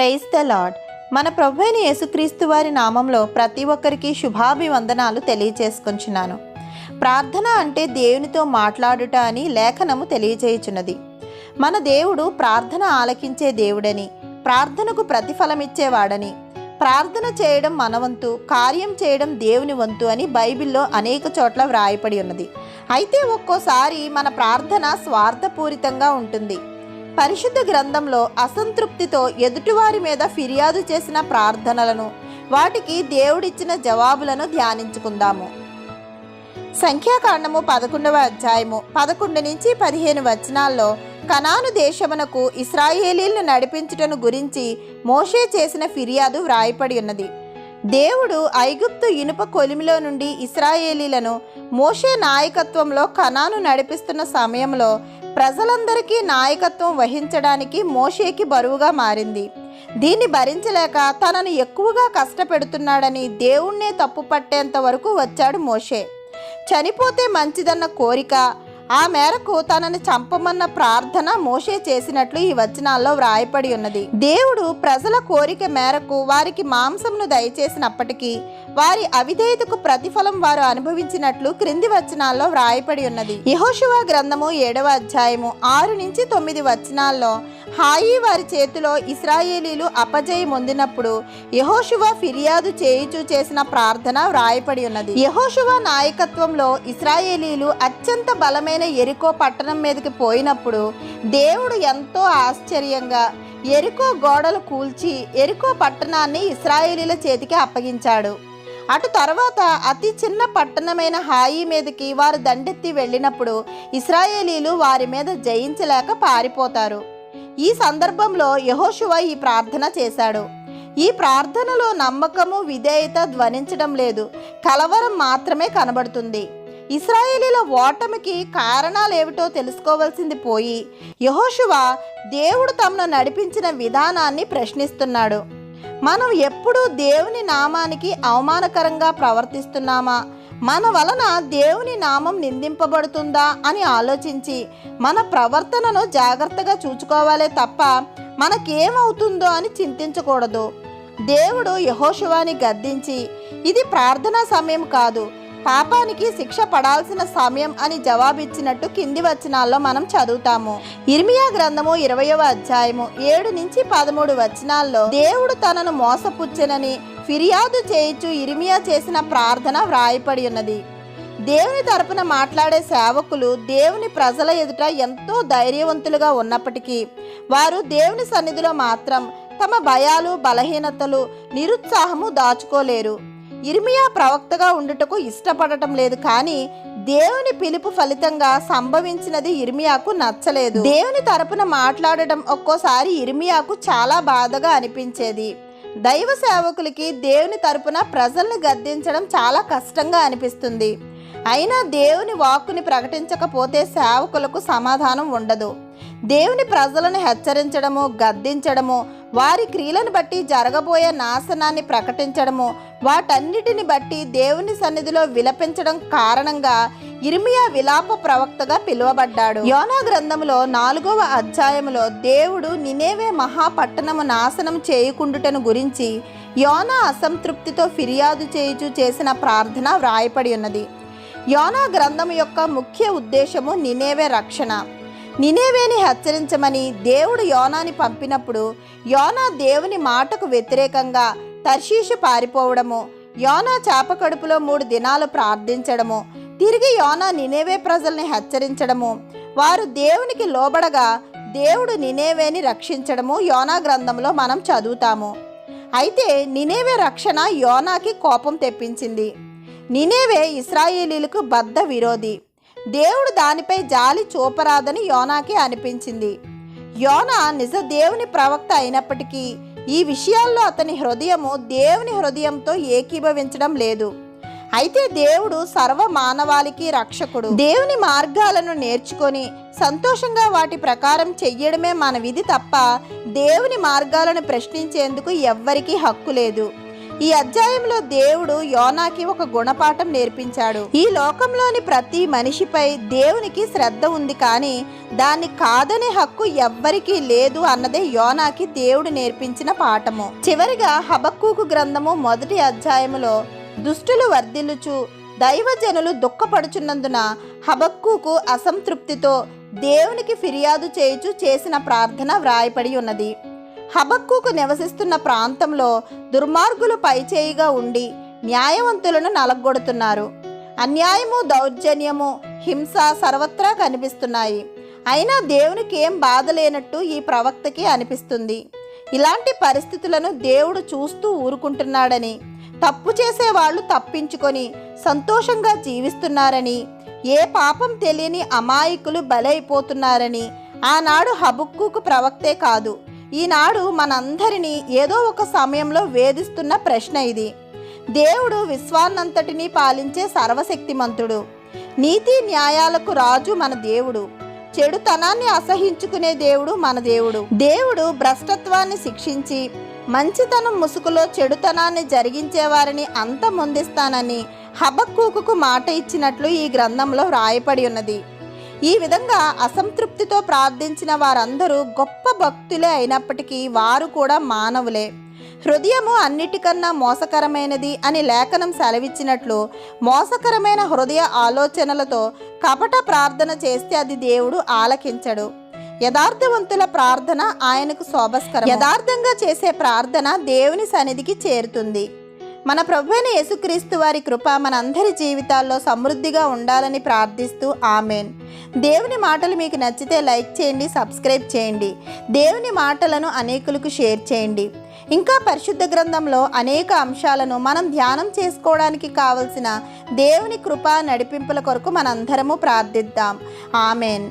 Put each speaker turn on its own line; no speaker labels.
Praise the lord. మన ప్రభువైన యేసుక్రీస్తు వారి నామంలో ప్రతి ఒక్కరికి శుభాభివందనాలు తెలియచేసుకొంచున్నాను. ప్రార్థన అంటే దేవునితో మాట్లాడుట అని లేఖనము తెలియచేయుచున్నది. మన దేవుడు ప్రార్థన ఆలకించే దేవుడని, ప్రార్థనకు ప్రతిఫలమిచ్చేవాడని, ప్రార్థన చేయడం మన వంతు, కార్యం చేయడం దేవుని వంతు అని బైబిల్లో అనేక చోట్ల వ్రాయపడి ఉన్నది. అయితే ఒక్కోసారి మన ప్రార్థన స్వార్థపూరితంగా ఉంటుంది. పరిశుద్ధ గ్రంథంలో అసంతృప్తితో ఎదుటివారి మీద ఫిర్యాదు చేసిన ప్రార్థనలను, వాటికి దేవుడిచ్చిన జవాబులను ధ్యానించుకుందాము. సంఖ్యాకాండము 11వ అధ్యాయము 11 నుంచి 15 వచనాల్లో కనాను దేశమునకు ఇశ్రాయేలీలను నడిపించుటను గురించి మోషే చేసిన ఫిర్యాదు వ్రాయపడి ఉన్నది. దేవుడు ఐగుప్తు ఇనుప కొలిమిలో నుండి ఇశ్రాయేలీలను మోషే నాయకత్వంలో కనాను నడిపిస్తున్న సమయంలో ప్రజలందరికీ నాయకత్వం వహించడానికి మోషేకి బరువుగా మారింది. దీన్ని భరించలేక తనను ఎక్కువగా కష్టపెడుతున్నాడని దేవుణ్ణే తప్పు పట్టేంత వరకు వచ్చాడు మోషే. చనిపోతే మంచిదన్న కోరిక, ఆ మేరకు తనని చంపమన్న ప్రార్థన మోషే చేసినట్లు ఈ వచనాల్లో వ్రాయపడి ఉన్నది. దేవుడు ప్రజల కోరిక మేరకు వారికి మాంసంను దయచేసినప్పటికీ వారి అవిధేయతకు ప్రతిఫలం వారు అనుభవించినట్లు క్రింది వచనాల్లో వ్రాయపడి ఉన్నది. యెహోషువ గ్రంథము 7వ అధ్యాయము 6 నుంచి 9 వచనాల్లో హాయి వారి చేతిలో ఇశ్రాయేలీలు అపజయం పొందినప్పుడు యెహోషువ ఫిర్యాదు చేయుచూ చేసిన ప్రార్థన వ్రాయపడి ఉన్నది. యెహోషువ నాయకత్వంలో ఇశ్రాయేలీలు అత్యంత బలమైన యెరికో పట్టణం మీదకి పోయినప్పుడు దేవుడు ఎంతో ఆశ్చర్యంగా యెరికో గోడలు కూల్చి యెరికో పట్టణాన్ని ఇశ్రాయేలీల చేతికి అప్పగించాడు. అటు తర్వాత అతి చిన్న పట్టణమైన హాయి మీదకి వారు దండెత్తి వెళ్ళినప్పుడు ఇశ్రాయేలీలు వారి మీద జయించలేక పారిపోతారు. ఈ సందర్భంలో యెహోషువ ఈ ప్రార్థన చేశాడు. ఈ ప్రార్థనలో నమ్మకము, విధేయత ధ్వనించడం లేదు, కలవరం మాత్రమే కనబడుతుంది. ఇశ్రాయేలీల ఓటమికి కారణాలేమిటో తెలుసుకోవాల్సింది పోయి యెహోషువ దేవుడు తమను నడిపించిన విధానాన్ని ప్రశ్నిస్తున్నాడు. మనం ఎప్పుడూ దేవుని నామానికి అవమానకరంగా ప్రవర్తిస్తున్నామా, మన వలన దేవుని నామం నిందింపబడుతుందా అని ఆలోచించి మన ప్రవర్తనను జాగ్రత్తగా చూసుకోవాలే తప్ప మనకేమవుతుందో అని చింతించకూడదు. దేవుడు యెహోషువని గద్దించి, ఇది ప్రార్థనా సమయం కాదు, పాపానికి శిక్ష పడాల్సిన సమయం అని జవాబిచ్చినట్టు కింది వచనాల్లో మనం చదువుతాము. ఇర్మియా గ్రంథము 20వ అధ్యాయము 7 నుంచి 13 వచనాల్లో దేవుడు తనను మోసపుచ్చెనని ఫిర్యాదు చేయుచు ఇర్మియా చేసిన ప్రార్థన వ్రాయపడి ఉన్నది. దేవుని తరపున మాట్లాడే సేవకులు దేవుని ప్రజల ఎదుట ఎంతో ధైర్యవంతులుగా ఉన్నప్పటికీ వారు దేవుని సన్నిధిలో మాత్రం తమ భయాలు, బలహీనతలు, నిరుత్సాహము దాచుకోలేరు. ఇర్మియా ప్రవక్తగా ఉండుటకు ఇష్టపడటం లేదు, కానీ దేవుని పిలుపు ఫలితంగా సంభవించినది ఇర్మియాకు నచ్చలేదు. దేవుని తరపున మాట్లాడటం ఒక్కోసారి ఇర్మియాకు చాలా బాధగా అనిపించేది. దైవ సేవకులకి దేవుని తరపున ప్రజల్ని గద్దించడం చాలా కష్టంగా అనిపిస్తుంది. అయినా దేవుని వాక్కుని ప్రకటించకపోతే సేవకులకు సమాధానం ఉండదు. దేవుని ప్రజలను హెచ్చరించడము, గద్దించడము, వారి క్రియలను బట్టి జరగబోయే నాశనాన్ని ప్రకటించడము, వాటన్నిటిని బట్టి దేవుని సన్నిధిలో విలపించడం కారణంగా ఇర్మియా విలాప ప్రవక్తగా పిలువబడ్డాడు. యోనా గ్రంథములో 4వ అధ్యాయములో దేవుడు నినేవే మహాపట్టణము నాశనం చేయకుండుటను గురించి యోనా అసంతృప్తితో ఫిర్యాదు చేయుచు చేసిన ప్రార్థన వ్రాయపడి ఉన్నది. యోనా గ్రంథం యొక్క ముఖ్య ఉద్దేశము నినేవే రక్షణ. నినేవేని హెచ్చరించమని దేవుడు యోనాని పంపినప్పుడు యోనా దేవుని మాటకు వ్యతిరేకంగా తర్షీషు పారిపోవడము, యోనా చేప కడుపులో 3 దినాలు ప్రార్థించడము, తిరిగి యోనా నినేవే ప్రజల్ని హెచ్చరించడము, వారు దేవునికి లోబడగా దేవుడు నినేవేని రక్షించడము యోనా గ్రంథంలో మనం చదువుతాము. అయితే నినేవే రక్షణ యోనాకి కోపం తెప్పించింది. నినేవే ఇశ్రాయేలీలకు బద్ధ విరోధి. దేవుడు దానిపై జాలి చూపరాదని యోనాకి అనిపించింది. యోనా నిజ దేవుని ప్రవక్త అయినప్పటికీ ఈ విషయాల్లో అతని హృదయము దేవుని హృదయంతో ఏకీభవించడం లేదు. అయితే దేవుడు సర్వ మానవాళికి రక్షకుడు. దేవుని మార్గాలను నేర్చుకొని సంతోషంగా వాటి ప్రకారం చెయ్యడమే మన విధి తప్ప దేవుని మార్గాలను ప్రశ్నించేందుకు ఎవ్వరికీ హక్కు లేదు. ఈ అధ్యాయంలో దేవుడు యోనాకి ఒక గుణపాఠం నేర్పించాడు. ఈ లోకంలోని ప్రతి మనిషిపై దేవునికి శ్రద్ధ ఉంది, కానీ దాన్ని కాదనే హక్కు ఎవ్వరికీ లేదు అన్నదే యోనాకి దేవుడు నేర్పించిన పాఠము. చివరిగా హబక్కూకు గ్రంథము 1వ అధ్యాయములో దుష్టులు వర్ధిల్లుచు దైవజనులు దుఃఖపడుచున్నందున హబక్కూకు అసంతృప్తితో దేవునికి ఫిర్యాదు చేయుచు చేసిన ప్రార్థన వ్రాయపడి ఉన్నది. హబక్కూకు నివసిస్తున్న ప్రాంతంలో దుర్మార్గులు పైచేయిగా ఉండి న్యాయవంతులను నలగొడుతున్నారు. అన్యాయము, దౌర్జన్యము, హింస సర్వత్రా కనిపిస్తున్నాయి. అయినా దేవునికి ఏం బాధ లేనట్టు ఈ ప్రవక్తకి అనిపిస్తుంది. ఇలాంటి పరిస్థితులను దేవుడు చూస్తూ ఊరుకుంటున్నాడని, తప్పు చేసేవాళ్ళు తప్పించుకొని సంతోషంగా జీవిస్తున్నారని, ఏ పాపం తెలియని అమాయకులు బలైపోతున్నారని ఆనాడు హబక్కూకు ప్రవక్తే కాదు, ఈనాడు మనందరినీ ఏదో ఒక సమయంలో వేధిస్తున్న ప్రశ్న ఇది. దేవుడు విశ్వాన్నంతటినీ పాలించే సర్వశక్తిమంతుడు. నీతి న్యాయాలకు రాజు మన దేవుడు. చెడుతనాన్ని అసహించుకునే దేవుడు మన దేవుడు. దేవుడు భ్రష్టత్వాన్ని శిక్షించి మంచితనం ముసుగులో చెడుతనాన్ని జరిగించేవారిని అంతమొందిస్తానని హబక్కూకు మాట ఇచ్చినట్లు ఈ గ్రంథంలో వ్రాయపడి ఉన్నది. ఈ విధంగా అసంతృప్తితో ప్రార్థించిన వారందరూ గొప్ప భక్తులే అయినప్పటికీ వారు కూడా మానవులే. హృదయము అన్నిటికన్నా మోసకరమైనది అని లేఖనం సెలవిచ్చినట్లు మోసకరమైన హృదయ ఆలోచనలతో కపట ప్రార్థన చేస్తే అది దేవుడు ఆలకించడు. యథార్థవంతుల ప్రార్థన ఆయనకు శోభస్కరం. యథార్థంగా చేసే ప్రార్థన దేవుని సన్నిధికి చేరుతుంది. మన ప్రభువైన యేసుక్రీస్తు వారి కృప మనందరి జీవితాల్లో సమృద్ధిగా ఉండాలని ప్రార్థిస్తూ ఆమెన్. దేవుని మాటలు మీకు నచ్చితే లైక్ చేయండి, సబ్స్క్రైబ్ చేయండి. దేవుని మాటలను అనేకులకు షేర్ చేయండి. ఇంకా పరిశుద్ధ గ్రంథంలో అనేక అంశాలను మనం ధ్యానం చేసుకోవడానికి కావలసిన దేవుని కృప నడిపింపుల కొరకు మనందరము ప్రార్థిద్దాం. ఆమెన్.